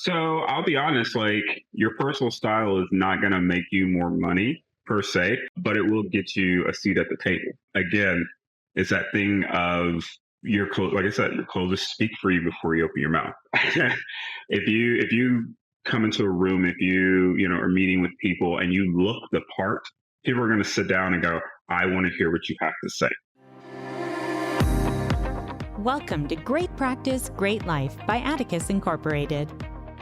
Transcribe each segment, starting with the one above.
So I'll be honest, like your personal style is not going to make you more money per se, but it will get you a seat at the table. Again, it's that thing of your clothes. Like I said, your clothes speak for you before you open your mouth. If you come into a room, if you are meeting with people and you look the part, people are going to sit down and go, "I want to hear what you have to say." Welcome to Great Practice, Great Life by Atticus Incorporated.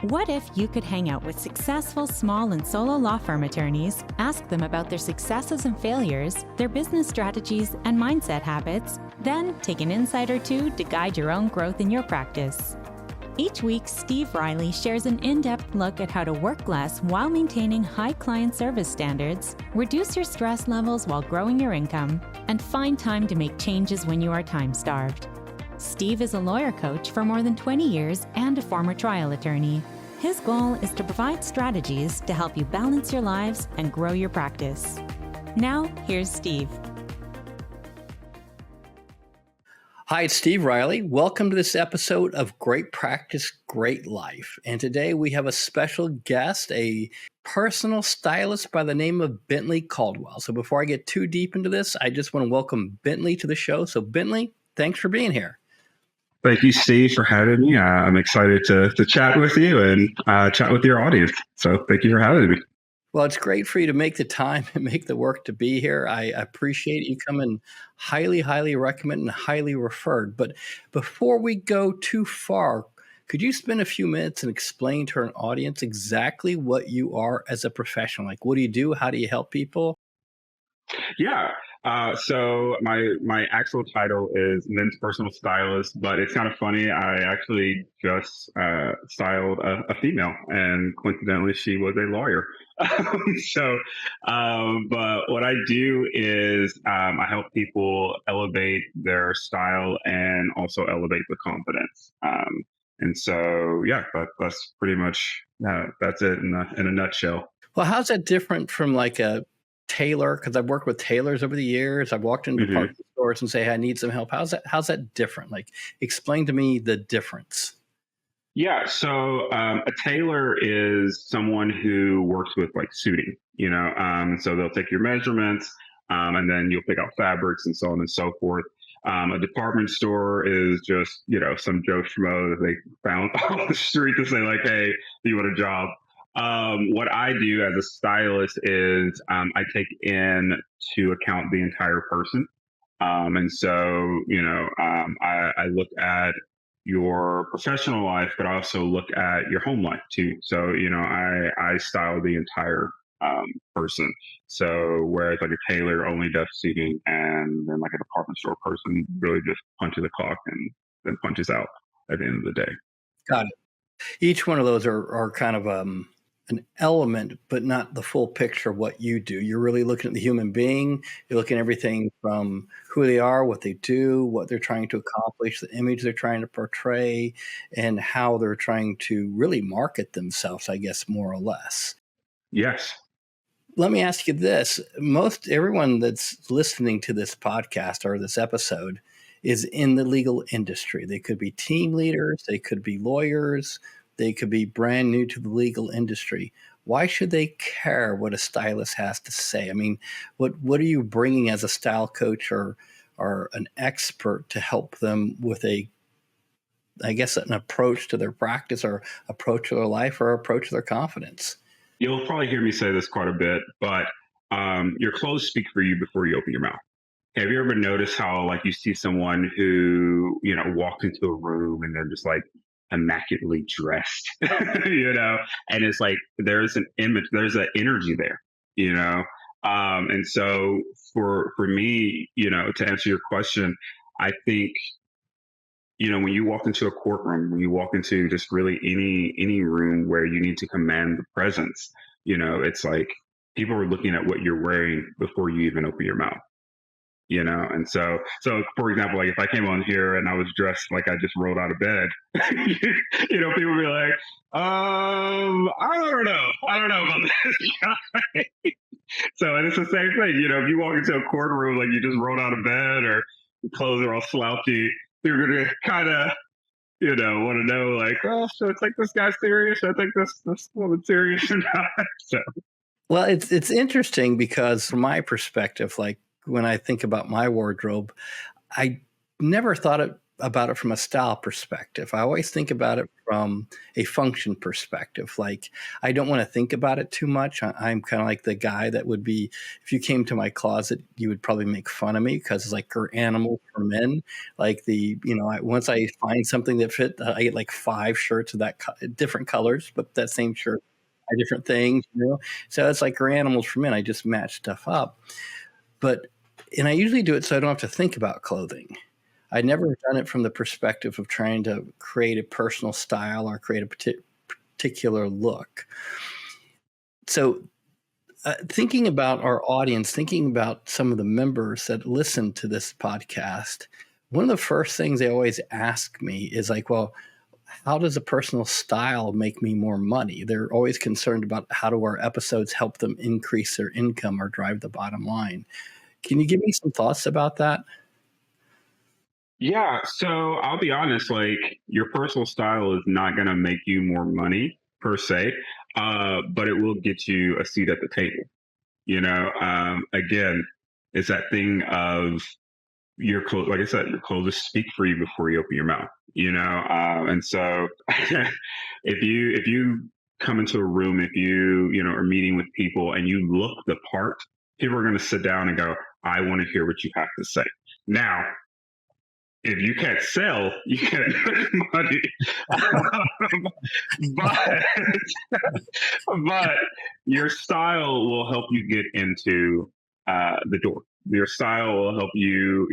What if you could hang out with successful small and solo law firm attorneys, ask them about their successes and failures, their business strategies and mindset habits, then take an insight or two to guide your own growth in your practice? Each week, Steve Riley shares an in-depth look at how to work less while maintaining high client service standards, reduce your stress levels while growing your income, and find time to make changes when you are time-starved. Steve is a lawyer coach for more than 20 years and a former trial attorney. His goal is to provide strategies to help you balance your lives and grow your practice. Now, here's Steve. Hi, it's Steve Riley. Welcome to this episode of Great Practice, Great Life. And today we have a special guest, a personal stylist by the name of Bentley Caldwell. So before I get too deep into this, I just want to welcome Bentley to the show. So Bentley, thanks for being here. Thank you, Steve, for having me. I'm excited to chat with you and chat with your audience. So thank you for having me. Well, it's great for you to make the time and make the work to be here. I appreciate you coming. Highly recommend and highly referred. But before we go too far, could you spend a few minutes and explain to an audience exactly what you are as a professional? Like, what do you do? How do you help people? Yeah. So my actual title is men's personal stylist, but it's kind of funny. I actually just styled a female, and coincidentally, she was a lawyer. so, but what I do is I help people elevate their style and also elevate the confidence. And so, yeah, that's pretty much that's it in a nutshell. Well, how's that different from like a Tailor? Because I've worked with tailors over the years. I've walked into department stores and say, hey, I need some help. How's that different? Like, explain to me the difference. Yeah, so a tailor is someone who works with like suiting, so they'll take your measurements, and then you'll pick out fabrics and so on and so forth. A department store is just, some Joe Schmo that they found off the street to say like, hey, do you want a job? What I do as a stylist is I take into account the entire person. And so, I look at your professional life, but I also look at your home life too. So, I style the entire person. So, whereas like a tailor only does seating, and then like a department store person really just punches the clock and then punches out at the end of the day. Got it. Each one of those are kind of an element, but not the full picture of what you do. You're really looking at the human being. You're looking at everything from who they are, what they do, what they're trying to accomplish, the image they're trying to portray, and how they're trying to really market themselves, I guess, more or less. Yes. Let me ask you this. Most everyone that's listening to this podcast or this episode is in the legal industry. They could be team leaders. They could be lawyers. They could be brand new to the legal industry. Why should they care what a stylist has to say? I mean, what are you bringing as a style coach or an expert to help them with an approach to their practice or approach to their life or approach to their confidence? You'll probably hear me say this quite a bit, but your clothes speak for you before you open your mouth. Have you ever noticed how like you see someone who, walks into a room and they're just like immaculately dressed, and it's like there's an image, there's an energy there, and so for me, to answer your question, I think when you walk into a courtroom, when you walk into just really any room where you need to command the presence, it's like people are looking at what you're wearing before you even open your mouth. And so for example, like if I came on here and I was dressed like I just rolled out of bed, people would be like, I don't know about this guy. So, and it's the same thing, if you walk into a courtroom like you just rolled out of bed or your clothes are all slouchy, you're going to kind of want to know like, oh, should I take this guy serious? Should I take this woman serious or not? So Well, it's interesting because from my perspective, like when I think about my wardrobe, I never about it from a style perspective. I always think about it from a function perspective. Like I don't want to think about it too much. I'm kind of like the guy that would be, if you came to my closet, you would probably make fun of me because it's like we're animals for men. Like once I find something that fit, I get like 5 shirts of that different colors, but that same shirt, different things. So it's like we're animals for men. I just match stuff up. And I usually do it so I don't have to think about clothing. I never done it from the perspective of trying to create a personal style or create a particular look. So thinking about our audience, thinking about some of the members that listen to this podcast, one of the first things they always ask me is like, well, how does a personal style make me more money? They're always concerned about how do our episodes help them increase their income or drive the bottom line. Can you give me some thoughts about that? yeah, so I'll be honest, like your personal style is not going to make you more money per se, but it will get you a seat at the table. Again, it's that thing of your clothes. Like I said, your clothes speak for you before you open your mouth. And so if you come into a room, if you are meeting with people and you look the part, people are going to sit down and go, "I want to hear what you have to say." Now, if you can't sell, you can't make money. but but your style will help you get into the door. Your style will help you,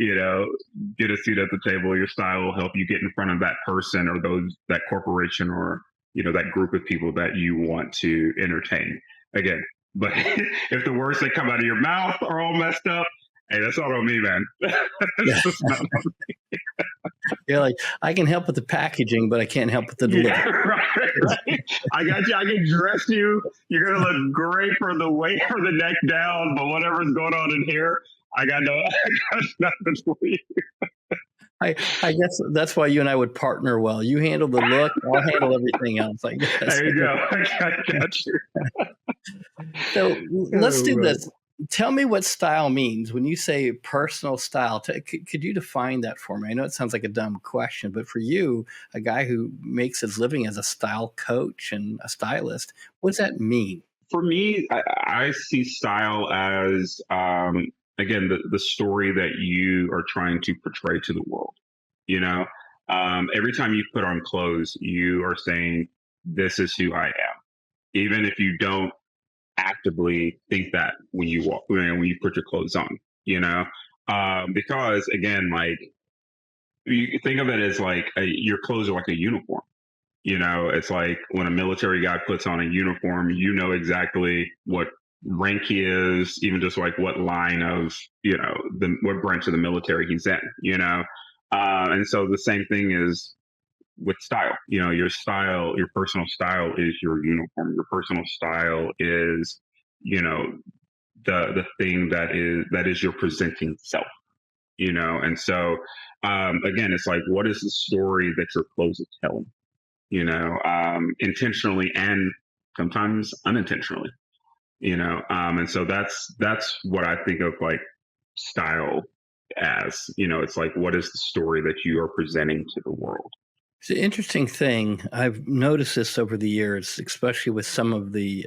get a seat at the table. Your style will help you get in front of that person or that corporation or that group of people that you want to entertain. Again, but if the words that come out of your mouth are all messed up, hey, that's not on me, man. That's not on me. You're like, I can help with the packaging, but I can't help with the delivery. Yeah, right. I got you. I can dress you. You're gonna look great from the waist or the neck down, but whatever's going on in here, I got nothing for you. I guess that's why you and I would partner well. You handle the look, I'll handle everything else, I guess. There you go. I got you. So let's do this. Tell me what style means. When you say personal style, could you define that for me? I know it sounds like a dumb question, but for you, a guy who makes his living as a style coach and a stylist, what does that mean? For me, I see style as, again, the story that you are trying to portray to the world. Every time you put on clothes, you are saying, this is who I am. Even if you don't actively think that when you walk, when you put your clothes on, because again, like you think of it as like your clothes are like a uniform. It's like when a military guy puts on a uniform, exactly what rank he is, even just like what line of, what branch of the military he's in, and so the same thing is with style. Your personal style is your uniform. Your personal style is, the thing that is your presenting self. And so again, it's like, what is the story that your clothes are telling? Intentionally and sometimes unintentionally. And so that's what I think of like style as. It's like, what is the story that you are presenting to the world? It's an interesting thing. I've noticed this over the years, especially with some of the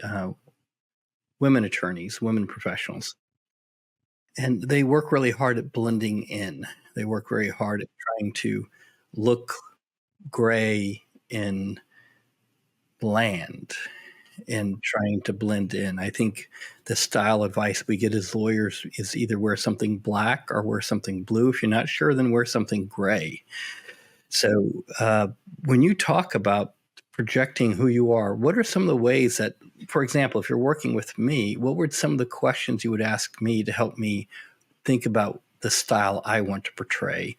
women attorneys, women professionals. And they work really hard at blending in. They work very hard at trying to look gray and bland and trying to blend in. I think the style advice we get as lawyers is either wear something black or wear something blue. If you're not sure, then wear something gray. So when you talk about projecting who you are, what are some of the ways that, for example, if you're working with me, what were some of the questions you would ask me to help me think about the style I want to portray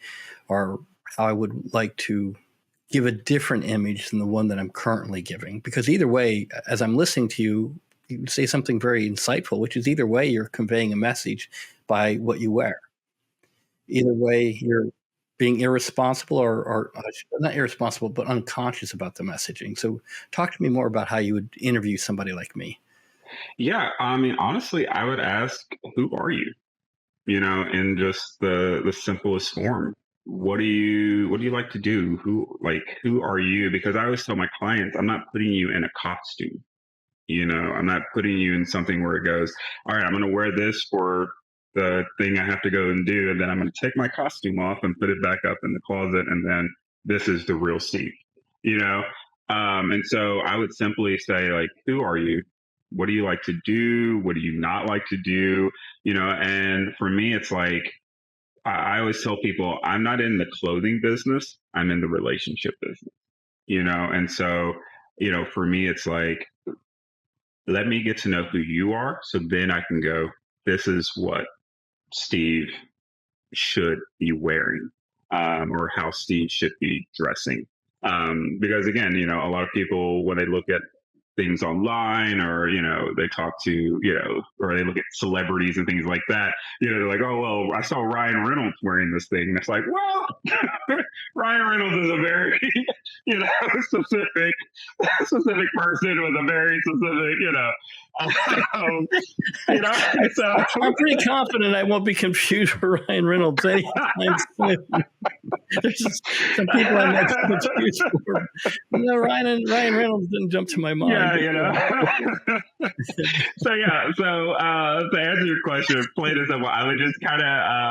or how I would like to give a different image than the one that I'm currently giving? Because either way, as I'm listening to you, you say something very insightful, which is either way, you're conveying a message by what you wear. Either way, you're being irresponsible or not irresponsible, but unconscious about the messaging. So talk to me more about how you would interview somebody like me. Yeah, I mean, honestly, I would ask, who are you? In just the simplest form. What do you like to do? Who are you? Because I always tell my clients, I'm not putting you in a costume. I'm not putting you in something where it goes, all right, I'm going to wear this for the thing I have to go and do, and then I'm going to take my costume off and put it back up in the closet, and then this is the real Steve. You know, and so I would simply say, like, who are you? What do you like to do? What do you not like to do? And for me, it's like I always tell people, I'm not in the clothing business. I'm in the relationship business. And so for me, it's like, let me get to know who you are, so then I can go, this is what Steve should be wearing, or how Steve should be dressing. Because again, a lot of people, when they look at things online, or they talk to, or they look at celebrities and things like that, they're like, oh well, I saw Ryan Reynolds wearing this thing, and it's like, well, Ryan Reynolds is a very specific person with a very specific so I'm pretty confident I won't be confused for Ryan Reynolds anytime soon. There's some people I might be confused for. Ryan Reynolds didn't jump to my mind. Yeah, So to answer your question, plain and simple, I would just kind of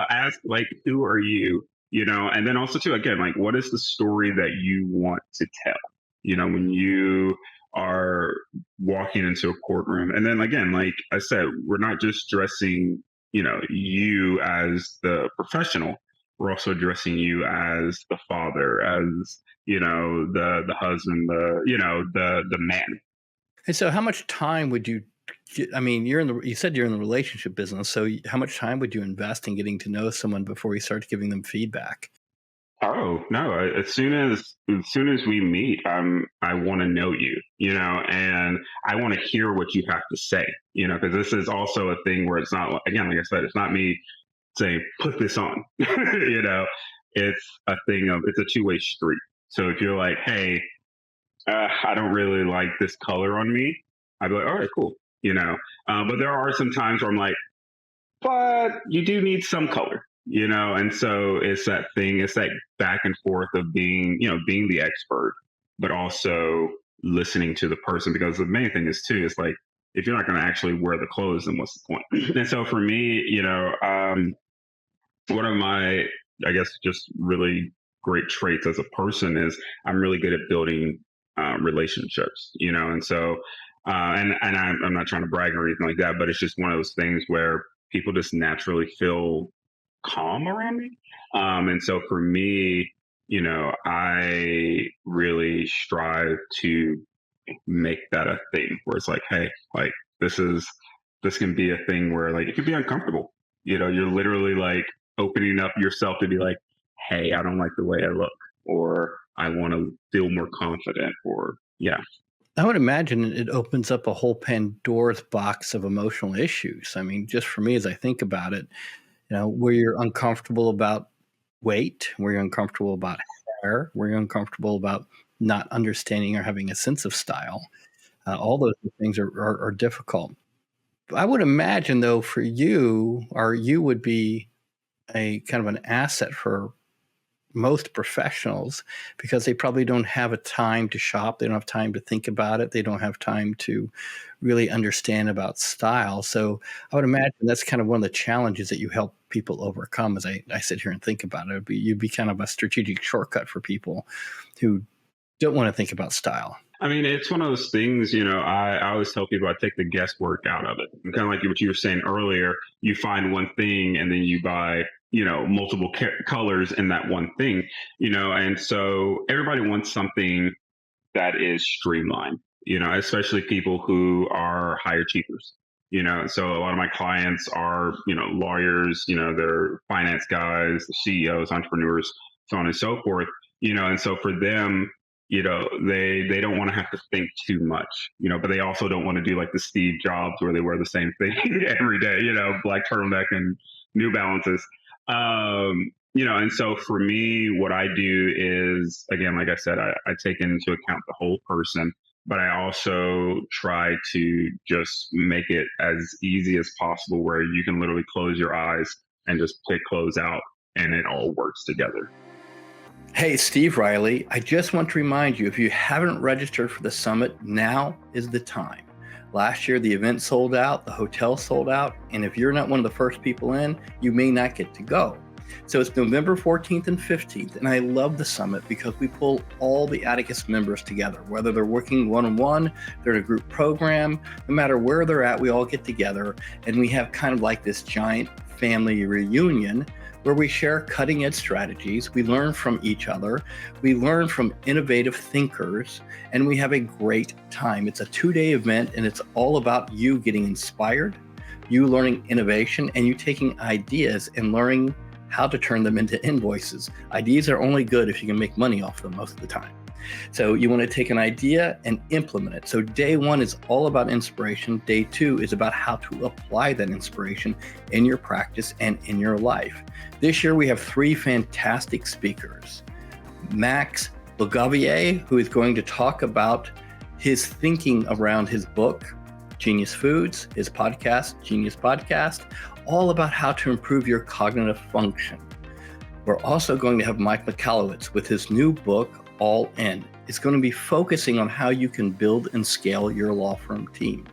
ask, like, who are you? And then also too, again, like, what is the story that you want to tell? When you are walking into a courtroom, and then again, like I said, we're not just dressing, you as the professional. We're also addressing you as the father, as the husband, the man. And so, how much time would you? I mean, you said you're in the relationship business. So, how much time would you invest in getting to know someone before you start giving them feedback? Oh no! As soon as we meet, I want to know you, and I want to hear what you have to say, because this is also a thing where it's not, again, like I said, it's not me saying put this on, it's a thing of, it's a two-way street. So if you're like, hey, I don't really like this color on me, I'd be like, all right, cool, but there are some times where I'm like, but you do need some color, and so it's that thing, it's that back and forth of being the expert, but also listening to the person, because the main thing is too, it's like, if you're not going to actually wear the clothes, then what's the point? And so for me, one of my, I guess, just really great traits as a person is I'm really good at building relationships, and so and I'm not trying to brag or anything like that, but it's just one of those things where people just naturally feel calm around me. And so for me, I really strive to make that a thing where it's like, hey, like, this can be a thing where, like, it can be uncomfortable. You're literally like opening up yourself to be like, hey, I don't like the way I look, or I want to feel more confident, or yeah. I would imagine it opens up a whole Pandora's box of emotional issues. I mean, just for me, as I think about it, where you're uncomfortable about weight, where you're uncomfortable about hair, where you're uncomfortable about not understanding or having a sense of style. All those things are difficult. I would imagine, though, for you, or you would be a kind of an asset for most professionals, because they probably don't have a time to shop. They don't have time to think about it. They don't have time to really understand about style. So I would imagine that's kind of one of the challenges that you help people overcome. As I sit here and think about it, you'd be kind of a strategic shortcut for people who don't want to think about style. I mean, it's one of those things, I always tell people, I take the guesswork out of it. And kind of like what you were saying earlier, you find one thing and then you buy, multiple colors in that one thing, and so everybody wants something that is streamlined, especially people who are high achievers, so a lot of my clients are, lawyers, they're finance guys, CEOs, entrepreneurs, so on and so forth, and so for them, they don't want to have to think too much, but they also don't want to do like the Steve Jobs where they wear the same thing every day, black turtleneck and New Balances. And so for me, what I do is, again, like I said, I take into account the whole person, but I also try to just make it as easy as possible where you can literally close your eyes and just pick clothes out and it all works together. Hey, Steve Riley, I just want to remind you, if you haven't registered for the summit, now is the time. Last year, the event sold out, the hotel sold out, and if you're not one of the first people in, you may not get to go. So it's November 14th and 15th, and I love the summit because we pull all the Atticus members together, whether they're working one-on-one, they're in a group program, no matter where they're at, we all get together, and we have kind of like this giant family reunion where we share cutting edge strategies, we learn from each other, we learn from innovative thinkers, and we have a great time. It's a 2-day event, and it's all about you getting inspired, you learning innovation, and you taking ideas and learning how to turn them into invoices. Ideas are only good if you can make money off them most of the time. So you want to take an idea and implement it. So day 1 is all about inspiration. Day 2 is about how to apply that inspiration in your practice and in your life. This year we have 3 fantastic speakers. Max Bogavier, who is going to talk about his thinking around his book, Genius Foods, his podcast, Genius Podcast, all about how to improve your cognitive function. We're also going to have Mike Michalowicz with his new book, All In. It's going to be focusing on how you can build and scale your law firm team.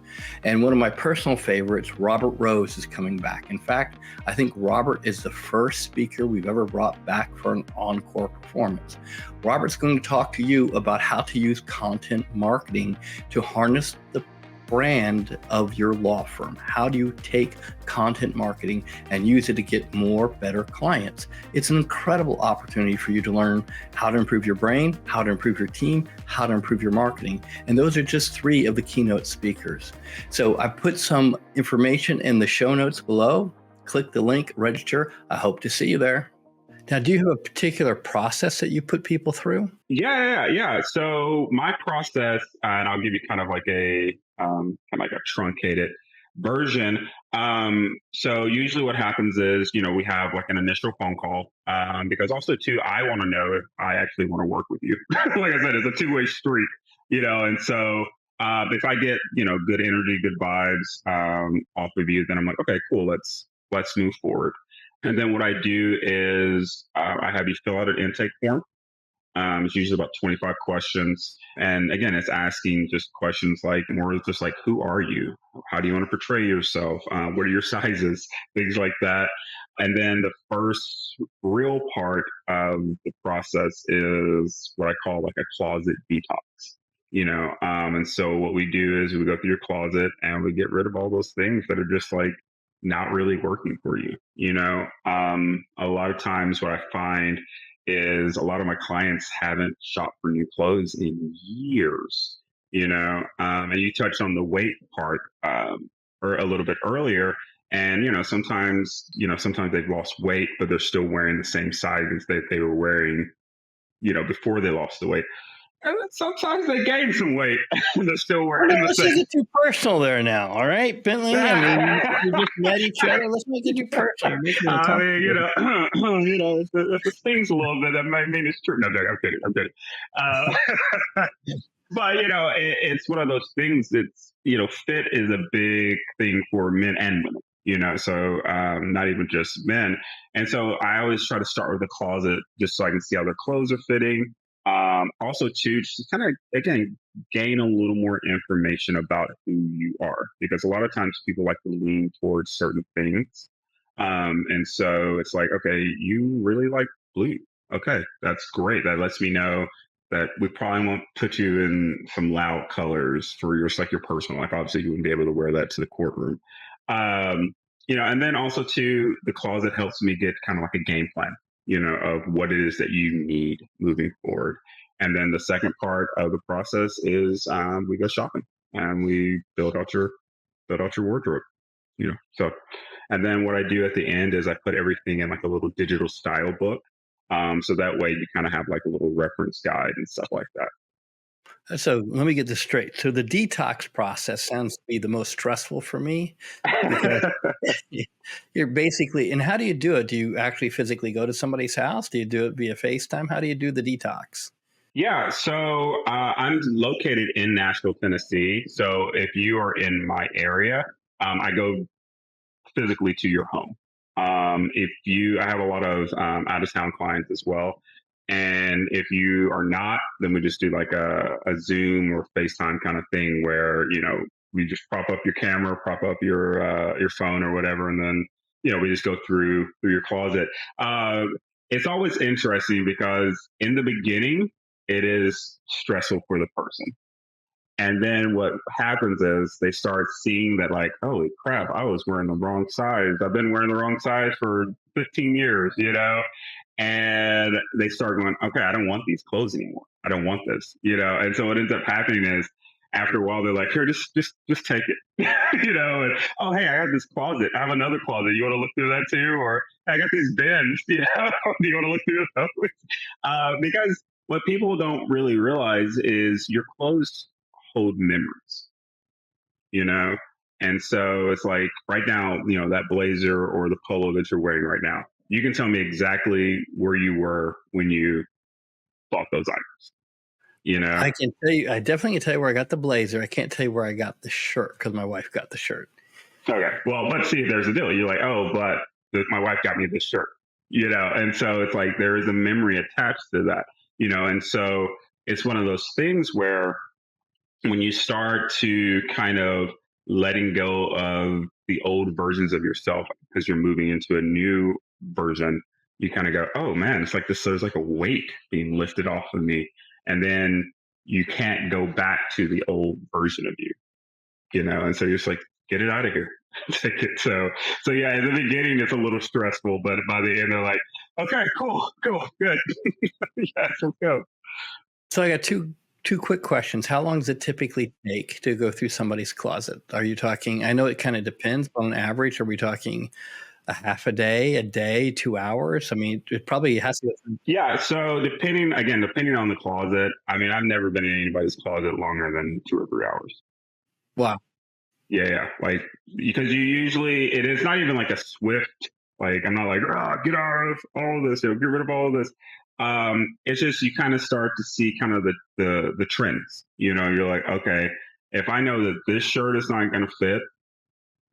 And one of my personal favorites, Robert Rose, is coming back. In fact, I think Robert is the first speaker we've ever brought back for an encore performance. Robert's going to talk to you about how to use content marketing to harness the brand of your law firm. How do you take content marketing and use it to get more better clients? It's an incredible opportunity for you to learn how to improve your brain, how to improve your team, how to improve your marketing. And those are just 3 of the keynote speakers. So I put some information in the show notes below. Click the link, register. I hope to see you there. Now, do you have a particular process that you put people through? Yeah. So my process, and I'll give you kind of like a truncated version. So usually what happens is, we have like an initial phone call, because also too, I want to know if I actually want to work with you. Like I said, it's a 2-way street, and so if I get, good energy, good vibes off of you, then I'm like, okay, cool, let's move forward. And then what I do is I have you fill out an intake form. It's usually about 25 questions. And again, it's asking just questions like, more just like, who are you? How do you want to portray yourself? What are your sizes? Things like that. And then the first real part of the process is what I call like a closet detox. And so what we do is we go through your closet and we get rid of all those things that are just like not really working for you. A lot of times what I find is a lot of my clients haven't shopped for new clothes in years, and you touched on the weight part or a little bit earlier. And, sometimes they've lost weight, but they're still wearing the same sizes that they were wearing, before they lost the weight. And then sometimes they gain some weight. They're still wearing the same. Let's get too personal there now, all right, Bentley? I mean, we just met each other. Let's make it too personal. I mean, if it stings a little bit, that might mean it's true. No, I'm kidding. But, it's one of those things that's, fit is a big thing for men and women, so not even just men. And so I always try to start with the closet just so I can see how their clothes are fitting. Also, too, just to kind of, again, gain a little more information about who you are, because a lot of times people like to lean towards certain things. And so it's like, okay, you really like blue. Okay, that's great. That lets me know that we probably won't put you in some loud colors for your personal life. Obviously, you wouldn't be able to wear that to the courtroom. And then also too, the closet helps me get kind of like a game plan, of what it is that you need moving forward. And then the second part of the process is we go shopping and we build out your wardrobe, So, and then what I do at the end is I put everything in like a little digital style book. So that way you kind of have like a little reference guide and stuff like that. So let me get this straight. So the detox process sounds to be the most stressful for me because you're basically, and how do you do it? Do you actually physically go to somebody's house? Do you do it via FaceTime? How do you do the detox? Yeah, so I'm located in Nashville, Tennessee. So if you are in my area, I go physically to your home. If you, I have a lot of out of town clients as well. And if you are not, then we just do like a Zoom or FaceTime kind of thing where, we just prop up your camera, prop up your phone or whatever. And then, we just go through your closet. It's always interesting because in the beginning, it is stressful for the person. And then what happens is they start seeing that, like, holy crap, I was wearing the wrong size. I've been wearing the wrong size for 15 years, and they start going, okay, I don't want these clothes anymore. I don't want this. And so what ends up happening is after a while, they're like, here, just take it, and oh, hey, I got this closet. I have another closet. You want to look through that too? Or I got these bins, do you want to look through those? Because what people don't really realize is your clothes hold memories, you know? And so it's like right now, that blazer or the polo that you're wearing right now, you can tell me exactly where you were when you bought those items, I can tell you, I definitely can tell you where I got the blazer. I can't tell you where I got the shirt because my wife got the shirt. Okay. Well, but see, there's a deal. You're like, oh, but my wife got me this shirt, and so it's like there is a memory attached to that, and so it's one of those things where when you start to kind of letting go of the old versions of yourself because you're moving into a new version, you kind of go, oh man, it's like this, there's like a weight being lifted off of me. And then you can't go back to the old version of you, and so you're just like, get it out of here. Take it. So yeah, in the beginning, it's a little stressful, but by the end, they're like, okay, cool, good. Yeah, let's go. So I got two quick questions. How long does it typically take to go through somebody's closet? Are you talking, I know it kind of depends, but on average, are we talking a half a day, 2 hours? I mean, it probably has to. Yeah. So depending on the closet, I mean, I've never been in anybody's closet longer than 2 or 3 hours. Wow. Yeah. Like, because it is not even like a swift, like, I'm not like, get out of all this, get rid of all of this. It's just, you kind of start to see kind of the trends, you're like, okay, if I know that this shirt is not going to fit,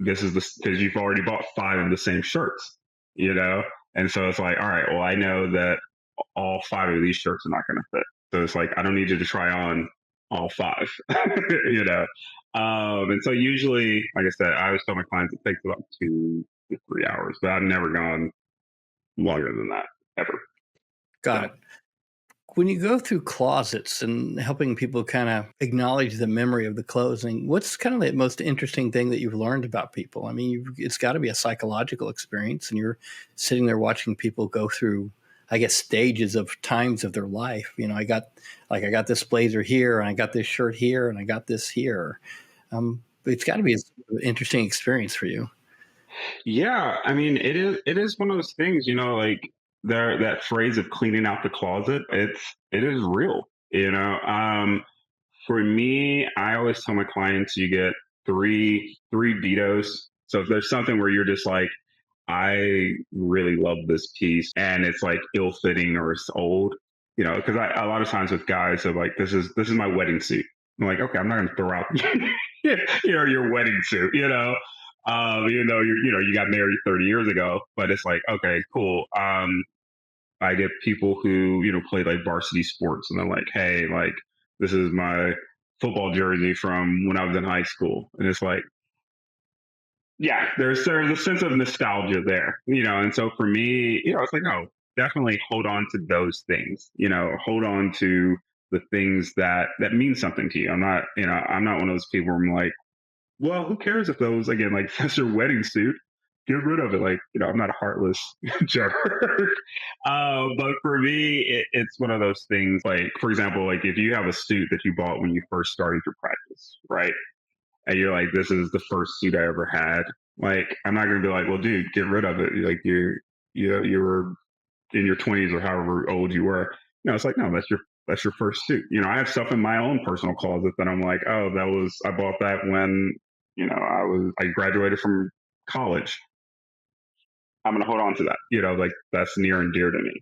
this is because you've already bought 5 of the same shirts, and so it's like, all right, well, I know that all 5 of these shirts are not going to fit, so it's like, I don't need you to try on all 5. And so usually, like I said, I always tell my clients it takes about 2 to 3 hours, but I've never gone longer than that ever. Got it. When you go through closets and helping people kind of acknowledge the memory of the clothing, what's kind of the most interesting thing that you've learned about people? I mean, it's got to be a psychological experience, and you're sitting there watching people go through, I guess, stages of times of their life. I got this blazer here, and I got this shirt here, and I got this here. It's got to be an interesting experience for you. Yeah, I mean, it is one of those things, like that phrase of cleaning out the closet. It is real, For me, I always tell my clients you get three vetoes. So if there's something where you're just like, I really love this piece and it's like ill fitting or it's old, because a lot of times with guys are like, this is my wedding suit. I'm like, okay, I'm not going to throw out your wedding suit, even though you got married 30 years ago, but it's like, okay, cool. I get people who, play like varsity sports and they're like, hey, like, this is my football jersey from when I was in high school. And it's like, yeah, there's a sense of nostalgia there, and so for me, it's like, no, definitely hold on to those things, hold on to the things that mean something to you. I'm not one of those people where I'm like, well, who cares if those, again, like, that's your wedding suit, get rid of it. Like, I'm not a heartless jerk. But for me, it's one of those things, like, for example, like if you have a suit that you bought when you first started your practice, right? And you're like, this is the first suit I ever had. Like, I'm not going to be like, well, dude, get rid of it. Like, you were in your 20s or however old you were. No, it's like, no, that's your first suit. I have stuff in my own personal closet that I'm like, oh, I bought that when, I graduated from college. I'm going to hold on to that. Like that's near and dear to me.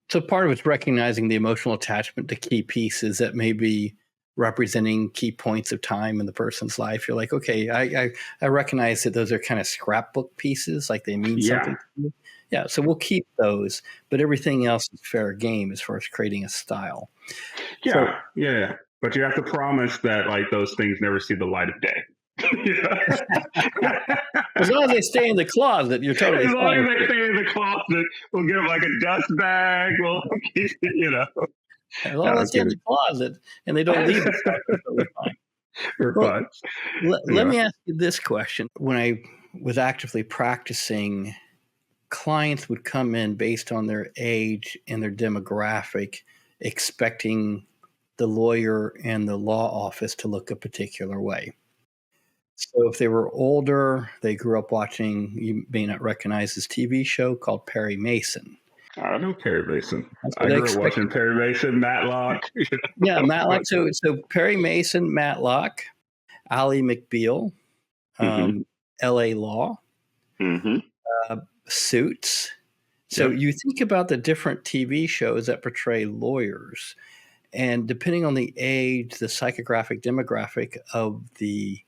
So part of it's recognizing the emotional attachment to key pieces that may be representing key points of time in the person's life. You're like, okay, I recognize that those are kind of scrapbook pieces, like they mean something to you. Yeah, so we'll keep those, but everything else is fair game as far as creating a style. Yeah. But you have to promise that like those things never see the light of day. As long as they stay in the closet, you're totally fine. As long as they stay in the closet, we'll give them like a dust bag. We'll keep, As long as they stay in the closet and they don't leave the stuff, you're totally fine. We're fine. Let me ask you this question. When I was actively practicing, clients would come in based on their age and their demographic, expecting the lawyer and the law office to look a particular way. So if they were older, they grew up watching, you may not recognize this TV show called Perry Mason. I know Perry Mason. I grew up watching Perry Mason, Matlock. Yeah, Matlock. So Perry Mason, Matlock, Ally McBeal, L.A. Law, Suits. So you think about the different TV shows that portray lawyers, and depending on the age, the psychographic demographic of the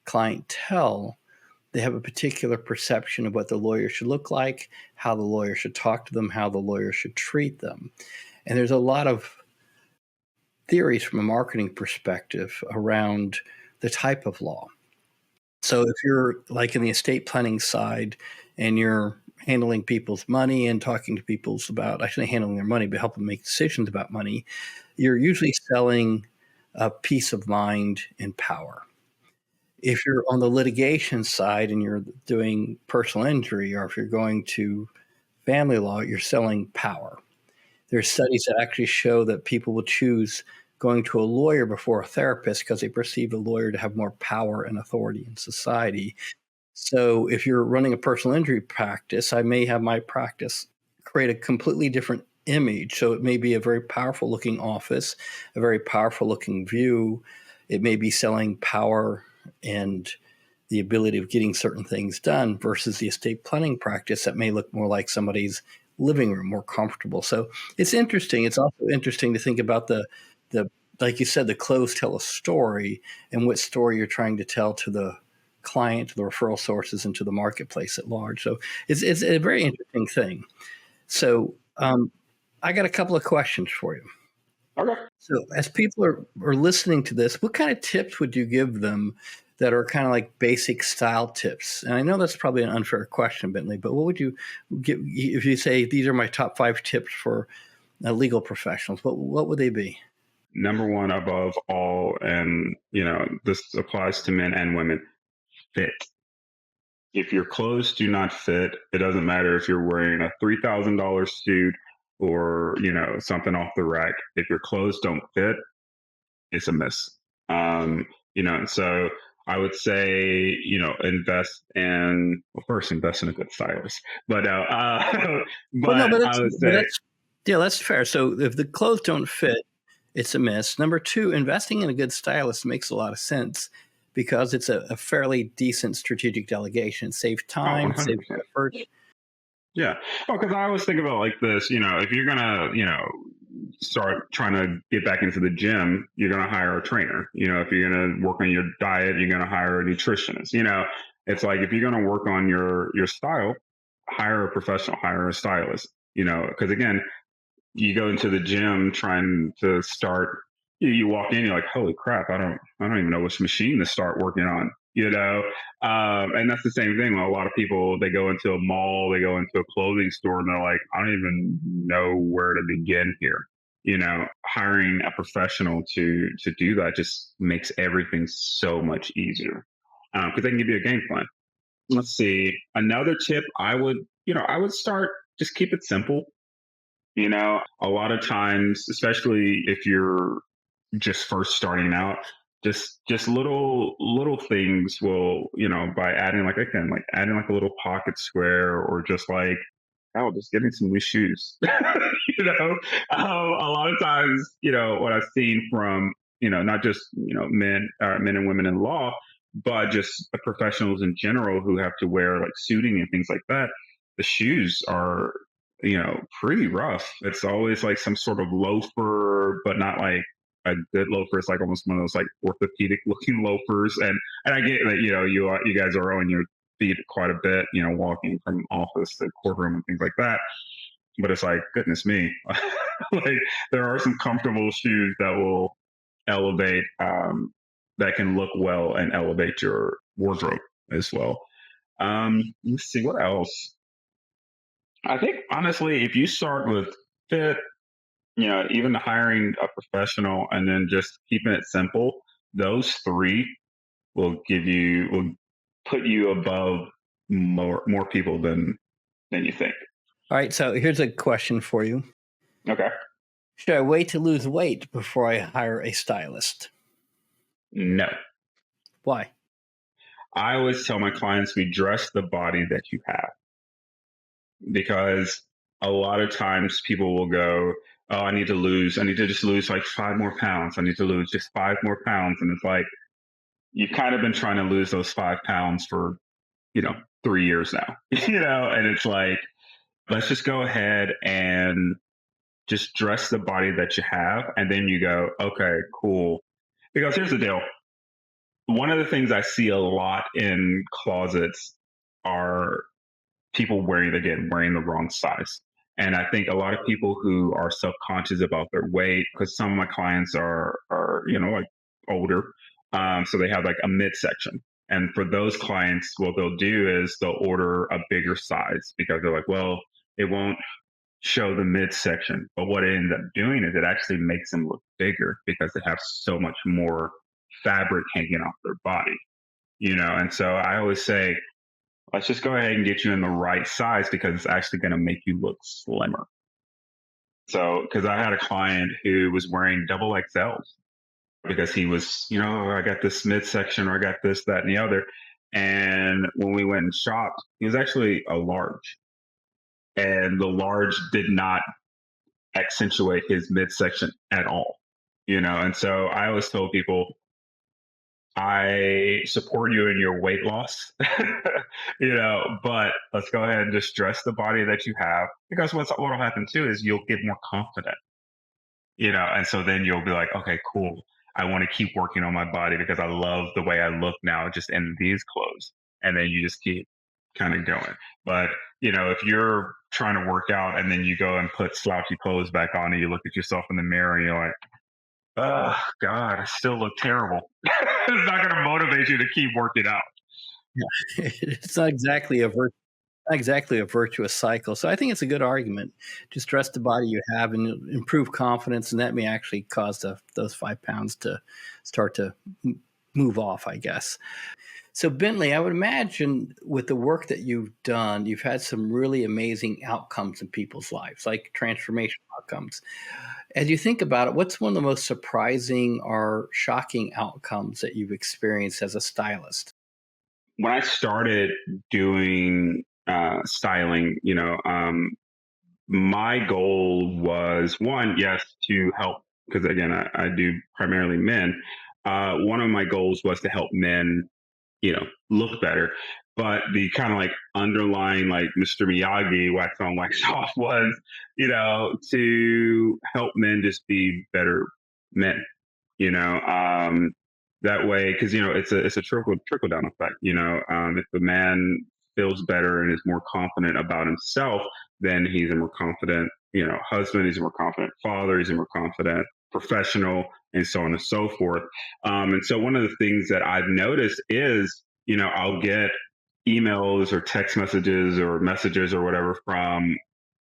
clientele, they have a particular perception of what the lawyer should look like, how the lawyer should talk to them, how the lawyer should treat them. And there's a lot of theories from a marketing perspective around the type of law. So if you're like in the estate planning side and you're handling people's money and talking to people about actually handling their money, but helping make decisions about money, you're usually selling a peace of mind and power. If you're on the litigation side and you're doing personal injury, or if you're going to family law, you're selling power. There's studies that actually show that people will choose going to a lawyer before a therapist because they perceive a lawyer to have more power and authority in society. So if you're running a personal injury practice, I may have my practice create a completely different image. So it may be a very powerful looking office, a very powerful looking view. It may be selling power and the ability of getting certain things done versus the estate planning practice that may look more like somebody's living room, more comfortable. So it's interesting. It's also interesting to think about the like you said, the clothes tell a story, and what story you're trying to tell to the client, to the referral sources, and to the marketplace at large. So it's a very interesting thing. So I got a couple of questions for you. Okay. So as people are listening to this, what kind of tips would you give them that are kind of like basic style tips? And I know that's probably an unfair question, Bentley, but what would you give if you say these are my top 5 tips for legal professionals? What would they be? Number one above all, and this applies to men and women, fit. If your clothes do not fit, it doesn't matter if you're wearing a $3,000 suit or something off the rack. If your clothes don't fit, it's a miss. So I would say invest in a good stylist. But I would say that's fair. So if the clothes don't fit, it's a miss. Number 2, investing in a good stylist makes a lot of sense because it's a fairly decent strategic delegation. It saves time, saves effort. Yeah. Well, because I always think about like this, if you're going to, start trying to get back into the gym, you're going to hire a trainer. If you're going to work on your diet, you're going to hire a nutritionist. It's like if you're going to work on your style, hire a professional, hire a stylist, because again, you go into the gym trying to start, you walk in, you're like, holy crap, I don't even know which machine to start working on, and that's the same thing. A lot of people, they go into a mall, they go into a clothing store, and they're like, I don't even know where to begin here. Hiring a professional to do that just makes everything so much easier because they can give you a game plan. Let's see. Another tip I would start, just keep it simple. A lot of times, especially if you're just first starting out, just little things will, by adding adding like a little pocket square, or just like oh, just getting some new shoes. A lot of times, what I've seen from, not just, men and women in law, but just professionals in general who have to wear like suiting and things like that. The shoes are, pretty rough. It's always like some sort of loafer, but not like a good loafer. It's like almost one of those like orthopedic looking loafers. And I get that, you guys are on your feet quite a bit, walking from office to courtroom and things like that. But it's like, goodness me, like there are some comfortable shoes that will elevate, that can look well and elevate your wardrobe as well. Let's see what else. I think honestly, if you start with fit, even hiring a professional and then just keeping it simple, those three will put you above more people than you think. All right. So here's a question for you. Okay. Should I wait to lose weight before I hire a stylist? No. Why? I always tell my clients we dress the body that you have, because a lot of times people will go, oh, I need to just lose like 5 more pounds. I need to lose just 5 more pounds. And it's like, you've kind of been trying to lose those 5 pounds for, 3 years now, and it's like, let's just go ahead and just dress the body that you have. And then you go, okay, cool. Because here's the deal. One of the things I see a lot in closets are people wearing the wrong size. And I think a lot of people who are self-conscious about their weight, because some of my clients are like older, so they have like a midsection. And for those clients, what they'll do is they'll order a bigger size because they're like, well, it won't show the midsection. But what it ends up doing is it actually makes them look bigger because they have so much more fabric hanging off their body, And so I always say, let's just go ahead and get you in the right size because it's actually going to make you look slimmer. So, because I had a client who was wearing double XLs because he was, I got this midsection or I got this, that, and the other. And when we went and shopped, he was actually a large. And the large did not accentuate his midsection at all, And so I always told people, I support you in your weight loss, but let's go ahead and just dress the body that you have, because what'll happen too is you'll get more confident, and so then you'll be like, okay, cool. I want to keep working on my body because I love the way I look now just in these clothes. And then you just keep kind of going. But, if you're trying to work out and then you go and put slouchy clothes back on and you look at yourself in the mirror and you're like, oh God, I still look terrible. It's not going to motivate you to keep working out. Yeah. It's not exactly a virtuous cycle. So I think it's a good argument. Just dress the body you have and improve confidence, and that may actually cause those 5 pounds to start to move off, I guess. So Bentley, I would imagine with the work that you've done, you've had some really amazing outcomes in people's lives, like transformational outcomes. As you think about it, what's one of the most surprising or shocking outcomes that you've experienced as a stylist? When I started doing styling, my goal was one, yes, to help, because again, I do primarily men. One of my goals was to help men, look better. But the kind of like underlying, like Mr. Miyagi, wax on, wax off was, to help men just be better men, that way, because, it's a trickle down effect, if the man feels better and is more confident about himself, then he's a more confident, husband, he's a more confident father, he's a more confident professional, and so on and so forth. And so one of the things that I've noticed is, I'll get emails or text messages or whatever from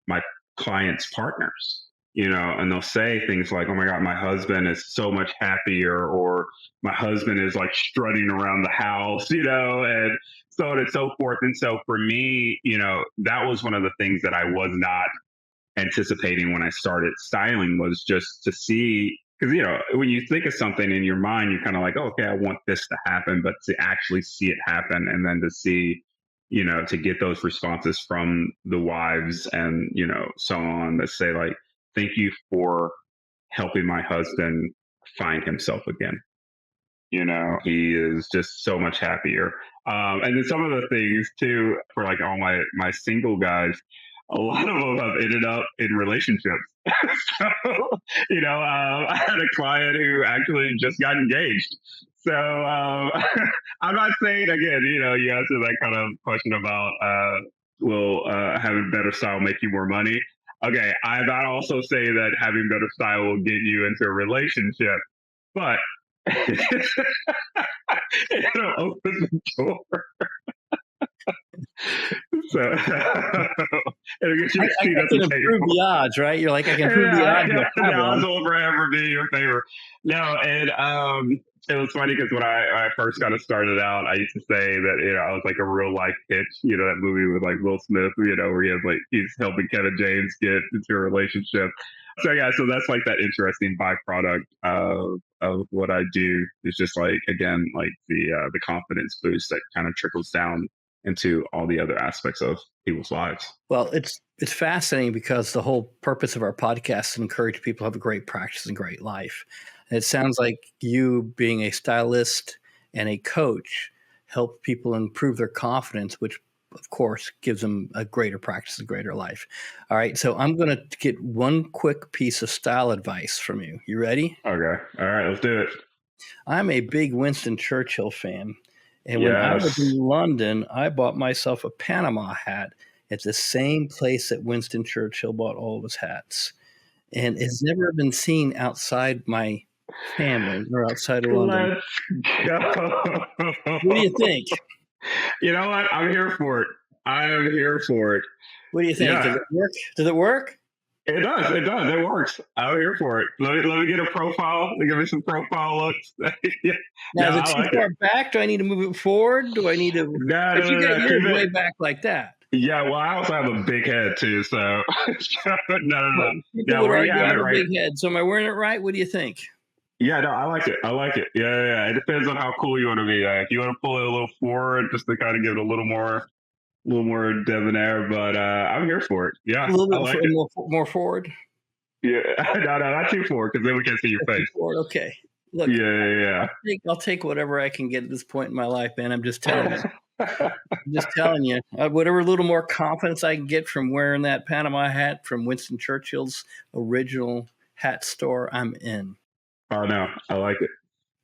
my clients' partners, and they'll say things like, oh my God, my husband is so much happier, or my husband is like strutting around the house, and so on and so forth. And so for me, that was one of the things that I was not anticipating when I started styling, was just to see, because when you think of something in your mind, you're kind of like, oh, okay, I want this to happen, but to actually see it happen, and then to see to get those responses from the wives and, so on, that say like, thank you for helping my husband find himself again. He is just so much happier. And then some of the things too, for like all my single guys, a lot of them have ended up in relationships. So, I had a client who actually just got engaged. So I'm not saying, again, you answer that kind of question about, will having better style make you more money? Okay, I'm not also saying that having better style will get you into a relationship, but it'll open the door. So it'll get you a seat at the table. Improve the odds, right? You're like, I can prove the odds. The odds will forever be in your favor. No, and it was funny because when I first kind of started out, I used to say that I was like a real life pitch. That movie with like Will Smith, where he's helping Kevin James get into a relationship. So yeah, so that's like that interesting byproduct of what I do. Is just like, again, like the confidence boost that kind of trickles down into all the other aspects of people's lives. Well, it's fascinating because the whole purpose of our podcast is to encourage people to have a great practice and great life. And it sounds like you, being a stylist and a coach, help people improve their confidence, which of course gives them a greater practice and greater life. All right. So I'm going to get one quick piece of style advice from you. You ready? Okay. All right. Let's do it. I'm a big Winston Churchill fan. And when I was in London, I bought myself a Panama hat at the same place that Winston Churchill bought all of his hats. And it's never been seen outside my family or outside of London. Let's go. What do you think? You know what? I'm here for it. I am here for it. What do you think? Yeah. Does it work? Does it work? It does. It does. It works. I'm here for it. Let me get a profile. Give me some profile looks. Yeah. Now, is it too far back? Do I need to move it forward? Do I need to? No, if you get yours way back like that. Yeah. Well, I also have a big head too. So no. People would argue I have a big head. So am I wearing it right? What do you think? Yeah. No, I like it. I like it. Yeah. It depends on how cool you want to be. If you want to pull it a little forward, just to kind of give it a little more debonair, but I'm here for it. Yeah, a little bit more forward. Yeah, no, not too forward, because then we can't see your face. Forward, okay. Look, yeah. I'll take whatever I can get at this point in my life, man. I'm just telling you. Whatever little more confidence I can get from wearing that Panama hat from Winston Churchill's original hat store, I'm in. Oh no, I like it.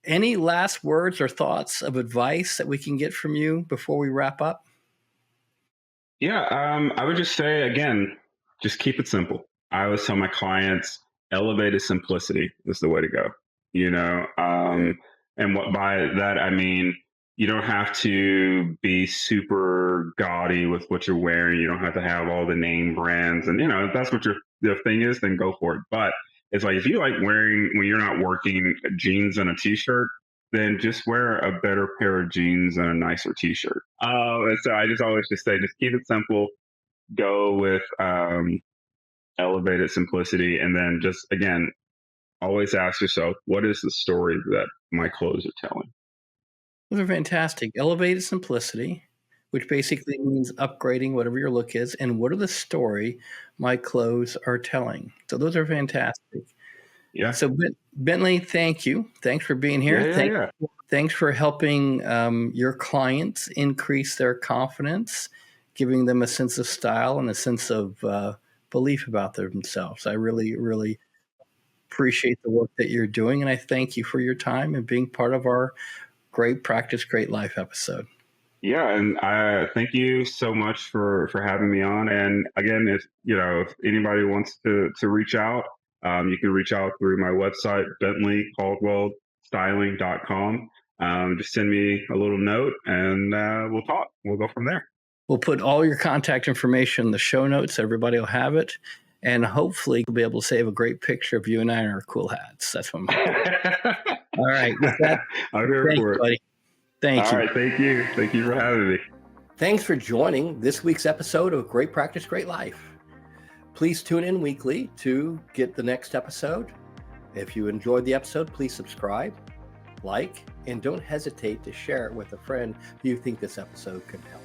Any last words or thoughts of advice that we can get from you before we wrap up? Yeah, I would just say, again, just keep it simple. I always tell my clients, elevated simplicity is the way to go, and what by that, I mean, you don't have to be super gaudy with what you're wearing. You don't have to have all the name brands. And, if that's what your thing is, then go for it. But it's like, if you like wearing, when you're not working, jeans and a t-shirt, then just wear a better pair of jeans and a nicer t-shirt. And so I just always just say, just keep it simple, go with elevated simplicity. And then just, again, always ask yourself, what is the story that my clothes are telling? Those are fantastic. Elevated simplicity, which basically means upgrading whatever your look is. And what are the story my clothes are telling? So those are fantastic. Yeah. So Bentley, thank you. Thanks for being here. Thanks for helping your clients increase their confidence, giving them a sense of style and a sense of belief about themselves. I really, really appreciate the work that you're doing. And I thank you for your time and being part of our Great Practice, Great Life episode. Yeah, and I thank you so much for having me on. And again, if anybody wants to reach out, you can reach out through my website, BentleyCaldwellStyling.com. Just send me a little note and we'll talk. We'll go from there. We'll put all your contact information in the show notes. Everybody will have it. And hopefully you'll be able to save a great picture of you and I in our cool hats. That's what I'm hoping. All right. With that, I'm here for it. Buddy. Thank you. All right. Thank you. Thank you for having me. Thanks for joining this week's episode of Great Practice, Great Life. Please tune in weekly to get the next episode. If you enjoyed the episode, please subscribe, like, and don't hesitate to share it with a friend who you think this episode could help.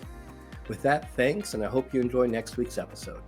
With that, thanks, and I hope you enjoy next week's episode.